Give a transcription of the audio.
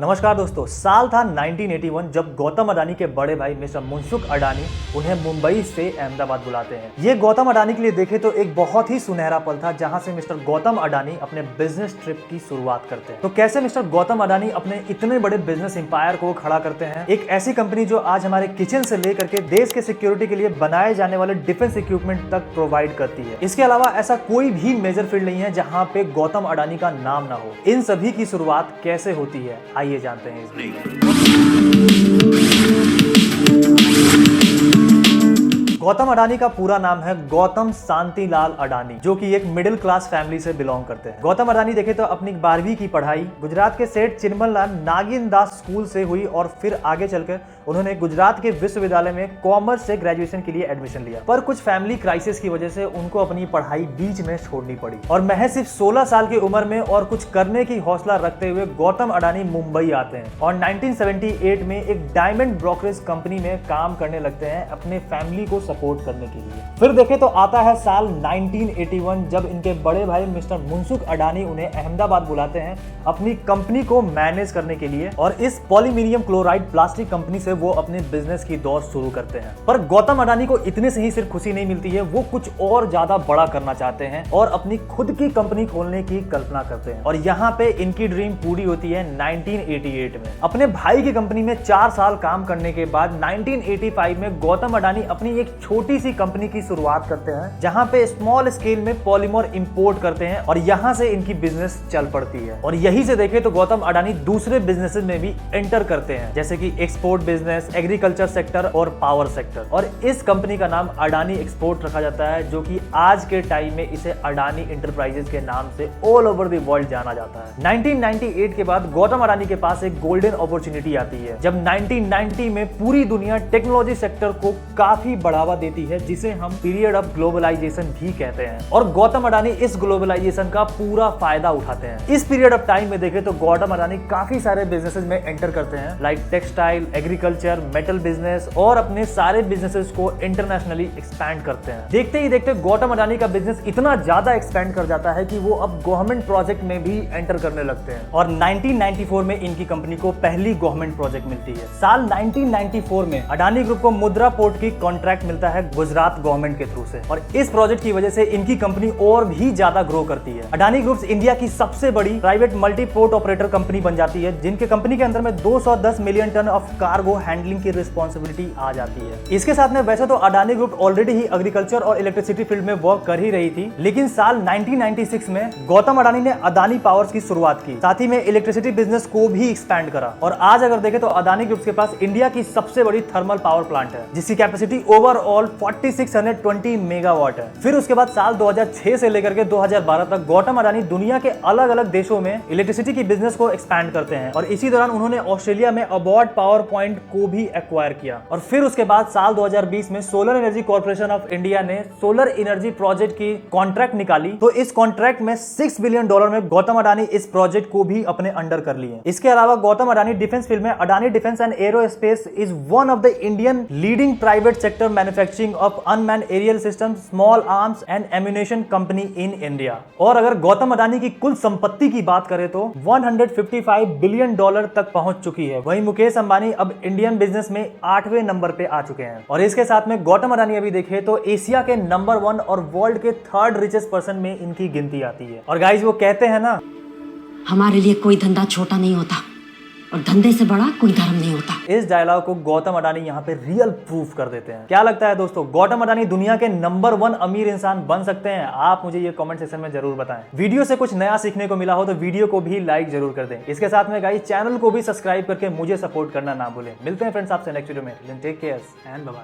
नमस्कार दोस्तों, साल था 1981 जब गौतम अडानी के बड़े भाई मिस्टर मनसुख अडानी उन्हें मुंबई से अहमदाबाद बुलाते हैं। ये गौतम अडानी के लिए देखे तो एक बहुत ही सुनहरा पल था, जहां से मिस्टर गौतम अडानी अपने बिजनेस ट्रिप की शुरुआत करते हैं। तो कैसे मिस्टर गौतम अडानी अपने इतने बड़े बिजनेस एम्पायर को खड़ा करते हैं, एक ऐसी कंपनी जो आज हमारे किचन से लेकर के देश के सिक्योरिटी के लिए बनाए जाने वाले डिफेंस इक्विपमेंट तक प्रोवाइड करती है। इसके अलावा ऐसा कोई भी मेजर फील्ड नहीं है जहां पे गौतम अडानी का नाम ना हो। इन सभी की शुरुआत कैसे होती है, आइए जानते हैं इस वीडियो। गौतम अडानी का पूरा नाम है गौतम शांतिलाल अडानी, जो कि एक मिडिल क्लास फैमिली से बिलोंग करते हैं। गौतम अडानी देखे तो अपनी 12वीं की पढ़ाई गुजरात के सेठ चिन्मनलाल नागिन दास स्कूल से हुई और फिर आगे चलकर उन्होंने गुजरात के विश्वविद्यालय में कॉमर्स से ग्रेजुएशन के लिए एडमिशन लिया। पर कुछ फैमिली क्राइसिस की वजह से उनको अपनी पढ़ाई बीच में छोड़नी पड़ी और महज सिर्फ 16 साल की उम्र में और कुछ करने की हौसला रखते हुए गौतम अडानी मुंबई आते हैं और 1978 में एक डायमंड ब्रोकरेज कंपनी में काम करने लगते हैं अपने फैमिली को सपोर्ट करने के लिए। फिर देखें तो आता है साल 1981 जब इनके बड़े भाई मिस्टर मनसुख अडानी उन्हें अहमदाबाद बुलाते हैं अपनी कंपनी को मैनेज करने के लिए और इस पॉलीमीरियम क्लोराइड प्लास्टिक कंपनी से वो अपने बिजनेस की दौड़ शुरू करते हैं। पर गौतम अडानी को इतने से ही सिर्फ खुशी नहीं मिलती है, वो कुछ और ज्यादा बड़ा करना चाहते हैं और अपनी खुद की कंपनी खोलने की कल्पना करते हैं। और यहाँ पे इनकी ड्रीम पूरी होती है 1988 में। अपने भाई की कंपनी में 4 साल काम करने के बाद 1985 में गौतम अडानी अपनी एक छोटी सी कंपनी की शुरुआत करते हैं, जहां पे स्मॉल स्केल में पॉलीमर इंपोर्ट करते हैं और यहां से इनकी बिजनेस चल पड़ती है। और यही से देखें तो गौतम अडानी दूसरे बिजनेसेस में भी एंटर करते हैं, जैसे कि एक्सपोर्ट बिजनेस, एग्रीकल्चर सेक्टर और पावर सेक्टर। और इस कंपनी का नाम अडानी एक्सपोर्ट रखा जाता है, जो कि आज के टाइम में इसे अडानी इंटरप्राइजेस के नाम से ऑल ओवर द वर्ल्ड जाना जाता है। 1998 के बाद गौतम अडानी के पास एक गोल्डन अपॉर्चुनिटी आती है, जब 1990 में पूरी दुनिया टेक्नोलॉजी सेक्टर को काफी बढ़ावा देती है, जिसे हम पीरियड ऑफ ग्लोबलाइजेशन भी कहते हैं। और गौतम अडानी इस ग्लोबलाइजेशन का पूरा फायदा उठाते हैं। इस पीरियड ऑफ टाइम में देखें तो गौतम अडानी काफी सारे बिजनेसेस में एंटर करते हैं, like textile, agriculture, metal business, और अपने सारे बिजनेसेस को इंटरनेशनली एक्सपैंड करते हैं। देखते ही देखते गौतम अडानी का बिजनेस इतना ज्यादा एक्सपैंड कर जाता है कि वो अब गवर्नमेंट प्रोजेक्ट में भी एंटर करने लगते हैं और 1994 में इनकी कंपनी को पहली गवर्नमेंट प्रोजेक्ट मिलती है। साल 1994 में अडानी ग्रुप को मुद्रा पोर्ट की कॉन्ट्रैक्ट मिलता है गुजरात गवर्नमेंट के थ्रू से और इस प्रोजेक्ट की वजह से इनकी कंपनी और भी ज्यादा ग्रो करती है। अडानी ग्रुप्स इंडिया की सबसे बड़ी private multi port operator company बन जाती है, जिनके कंपनी के अंदर में 210 million ton of cargo handling की रिस्पॉन्सिबिलिटी आ जाती है। इसके साथ में वैसे तो अडानी ग्रुप ऑलरेडी ही एग्रीकल्चर और इलेक्ट्रिसिटी फील्ड में वर्क कर ही रही थी, लेकिन साल 1996 में गौतम अडानी ने अडानी पावर्स की शुरुआत की, साथ ही में इलेक्ट्रिसिटी बिजनेस को भी एक्सपैंड करा। और आज अगर देखें तो अडानी ग्रुप के पास इंडिया की सबसे बड़ी थर्मल पावर प्लांट है, जिसकी कैपेसिटी ओवरऑल 4620 मेगावाट है। फिर उसके बाद साल 2006 से लेकर के 2012 तक गौतम अडानी दुनिया के अलग अलग देशों में इलेक्ट्रिसिटी की बिजनेस को एक्सपैंड करते हैं और इसी दौरान उन्होंने ऑस्ट्रेलिया में अबॉर्ड पावर पॉइंट को भी एक्वायर किया। और फिर उसके बाद साल 2020 में solar energy corporation of India ने सोलर एनर्जी प्रोजेक्ट की कॉन्ट्रैक्ट निकाली, तो इस कॉन्ट्रैक्ट में $6 बिलियन में गौतम अडानी इस प्रोजेक्ट को भी अपने अंडर कर लिए। इसके अलावा गौतम अडानी डिफेंस फील्ड में Adani defence and aerospace is one of the Indian leading private sector manufacturing of unmanned aerial system, small arms and ammunition company in India. और अगर गौतम अडानी की कुल संपत्ति की बात करें तो $155 बिलियन तक पहुंच चुकी है। वहीं मुकेश अंबानी अब इंडियन बिजनेस में 8वें नंबर पे आ चुके हैं। और इसके साथ में गौतम अडानी अभी देखे तो एशिया के नंबर 1 और वर्ल्ड के 3rd रिचेस्ट पर्सन में इनकी गिनती आती है। और गाइस, वो कहते हैं ना, हमारे लिए कोई धंधा छोटा नहीं होता और धंधे से बड़ा कोई धर्म नहीं होता। इस डायलॉग को गौतम अडानी यहाँ पे रियल प्रूफ कर देते हैं। क्या लगता है दोस्तों, गौतम अडानी दुनिया के नंबर 1 अमीर इंसान बन सकते हैं? आप मुझे ये कमेंट सेक्शन में जरूर बताएं। वीडियो से कुछ नया सीखने को मिला हो तो वीडियो को भी लाइक जरूर कर दें। इसके साथ में गाइस, चैनल को भी सब्सक्राइब करके मुझे सपोर्ट करना ना भूलें। मिलते हैं फ्रेंड्स आपसे नेक्स्ट वीडियो में। Take care and bye bye.